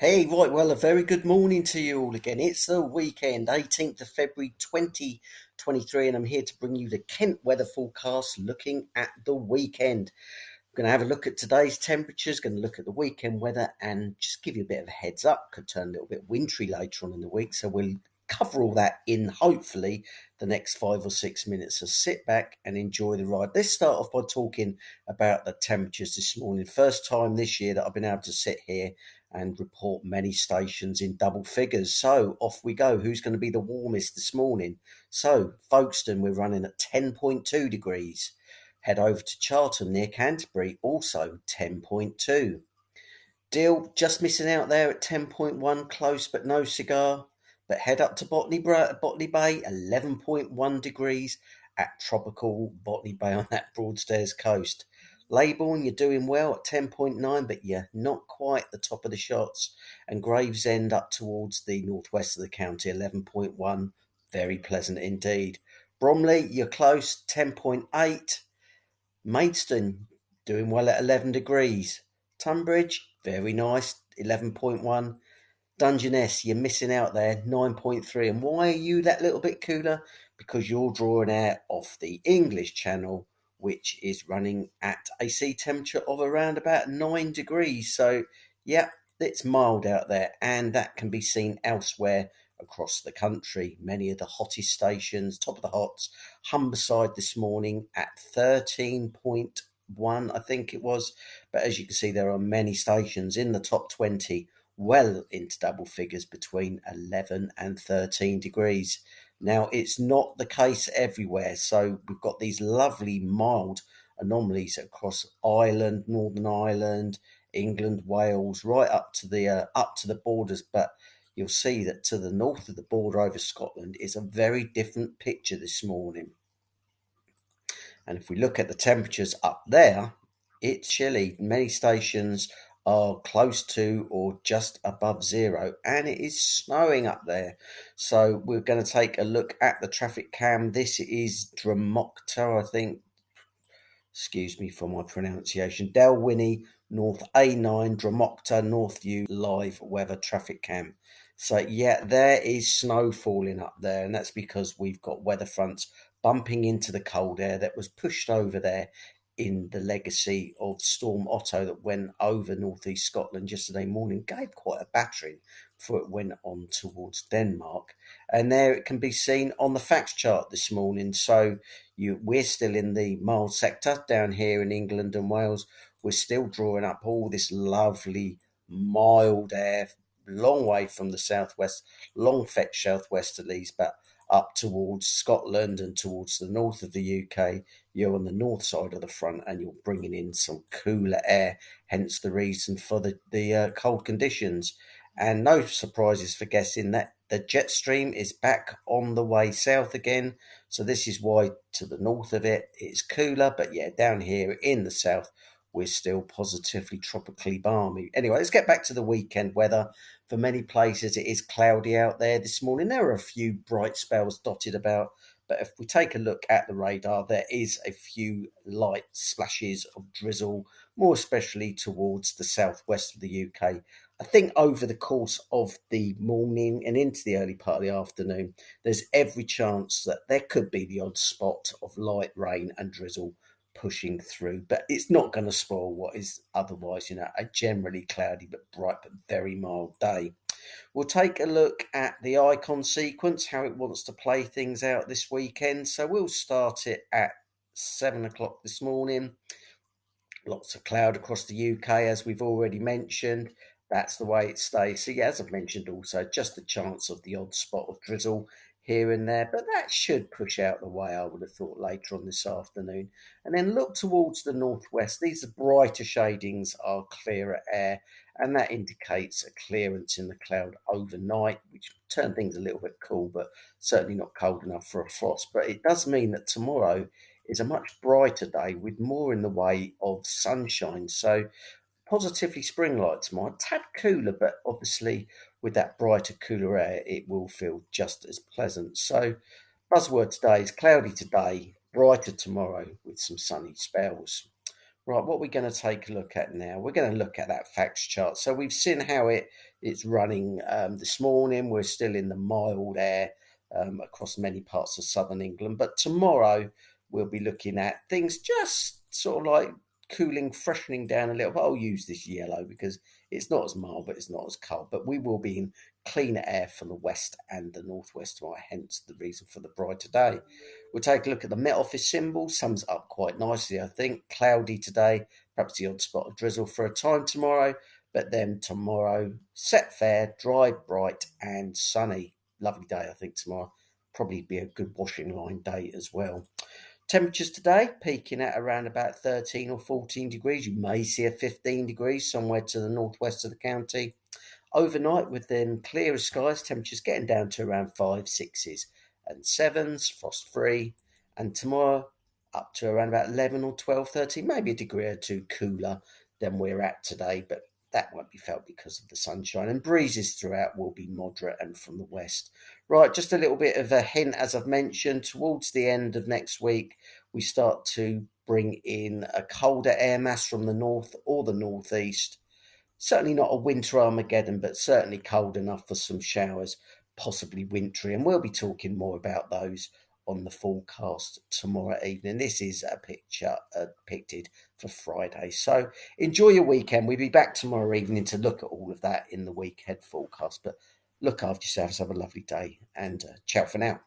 Hey, right, well, a very good morning to you all again. It's the weekend, 18th of February 2023, and I'm here to bring you the Kent weather forecast looking at the weekend. We're going to have a look at today's temperatures, going to look at the weekend weather, and just give you a bit of a heads up. Could turn a little bit wintry later on in the week, so we'll cover all that in hopefully the next 5 or 6 minutes. So sit back and enjoy the ride. Let's start off by talking about the temperatures this morning. First time this year that I've been able to sit here and report many stations in double figures. So off we go. Who's going to be the warmest this morning? So Folkestone, we're running at 10.2 degrees. Head over to Charlton near Canterbury, also 10.2. Deal just missing out there at 10.1, close but no cigar. But head up to Botany Bay, 11.1 degrees at tropical Botany Bay on that Broadstairs coast. Leybourne, you're doing well at 10.9, but you're not quite the top of the shots. And Gravesend up towards the northwest of the county, 11.1, very pleasant indeed. Bromley, you're close, 10.8. Maidstone, doing well at 11 degrees. Tunbridge, very nice, 11.1. Dungeness, you're missing out there, 9.3. And why are you that little bit cooler? Because you're drawing air off the English Channel, which is running at a sea temperature of around about 9 degrees. So, yeah, it's mild out there, and that can be seen elsewhere across the country. Many of the hottest stations, top of the hots, Humberside this morning at 13.1, I think it was. But as you can see, there are many stations in the top 20 well into double figures between 11 and 13 degrees. Now, it's not the case everywhere. So we've got these lovely mild anomalies across Ireland, Northern Ireland, England, Wales, right up to the borders. But you'll see that to the north of the border over Scotland is a very different picture this morning. And if we look at the temperatures up there, it's chilly. Many stations are close to or just above zero, and it is snowing up there. So we're going to take a look at the traffic cam. This is Dramocta, I think. Excuse me for my pronunciation. Dalwhinnie, North A9, Dramocta, Northview, live weather traffic cam. So, yeah, there is snow falling up there, and that's because we've got weather fronts bumping into the cold air that was pushed over there in the legacy of Storm Otto that went over northeast Scotland yesterday morning, gave quite a battering before it went on towards Denmark. And there it can be seen on the facts chart this morning. So, we're still in the mild sector down here in England and Wales. We're still drawing up all this lovely mild air, long way from the southwest, long fetch southwesterlies, but up towards Scotland and towards the north of the UK. You're on the north side of the front, and you're bringing in some cooler air. Hence the reason for the cold conditions. And no surprises for guessing that the jet stream is back on the way south again. So this is why to the north of it, it's cooler. But yeah, down here in the south, we're still positively tropically balmy. Anyway, let's get back to the weekend weather. For many places, it is cloudy out there this morning. There are a few bright spells dotted about. But if we take a look at the radar, there is a few light splashes of drizzle, more especially towards the southwest of the UK. I think over the course of the morning and into the early part of the afternoon, there's every chance that there could be the odd spot of light rain and drizzle pushing through, but it's not going to spoil what is otherwise, a generally cloudy but bright but very mild day. We'll take a look at the icon sequence, how it wants to play things out this weekend. So we'll start it at 7 o'clock this morning. Lots of cloud across the UK, as we've already mentioned. That's the way it stays. So, yeah, as I've mentioned also, just a chance of the odd spot of drizzle here and there, but that should push out the way, I would have thought, later on this afternoon. And then look towards the northwest. These are brighter shadings, are clearer air, and that indicates a clearance in the cloud overnight, which turn things a little bit cool, but certainly not cold enough for a frost. But it does mean that tomorrow is a much brighter day with more in the way of sunshine. So positively spring-like tomorrow, a tad cooler, but obviously with that brighter, cooler air, it will feel just as pleasant. So buzzword today is cloudy today, brighter tomorrow with some sunny spells. Right, what we're going to take a look at now, we're going to look at that facts chart. So we've seen how it's running this morning. We're still in the mild air across many parts of southern England. But tomorrow we'll be looking at things just sort of like cooling, freshening down a little bit. I'll use this yellow because it's not as mild, but it's not as cold. But we will be in cleaner air from the west and the northwest tomorrow, hence the reason for the brighter day. We'll take a look at the Met Office symbol. Sums up quite nicely, I think. Cloudy today, perhaps the odd spot of drizzle for a time tomorrow. But then tomorrow, set fair, dry, bright, and sunny. Lovely day, I think, tomorrow. Probably be a good washing line day as well. Temperatures today peaking at around about 13 or 14 degrees. You may see a 15 degrees somewhere to the northwest of the county. Overnight, with them clearer skies, temperatures getting down to around 5, 6s and 7s, frost free. And tomorrow, up to around about 11 or 12, 13, maybe a degree or two cooler than we're at today, but that won't be felt because of the sunshine. And breezes throughout will be moderate and from the west. Right, just a little bit of a hint, as I've mentioned, towards the end of next week, we start to bring in a colder air mass from the north or the northeast. Certainly not a winter Armageddon, but certainly cold enough for some showers, possibly wintry. And we'll be talking more about those on the forecast tomorrow evening. This is a picture depicted for Friday. So enjoy your weekend. We'll be back tomorrow evening to look at all of that in the week ahead forecast. But look after yourselves. Have a lovely day and ciao for now.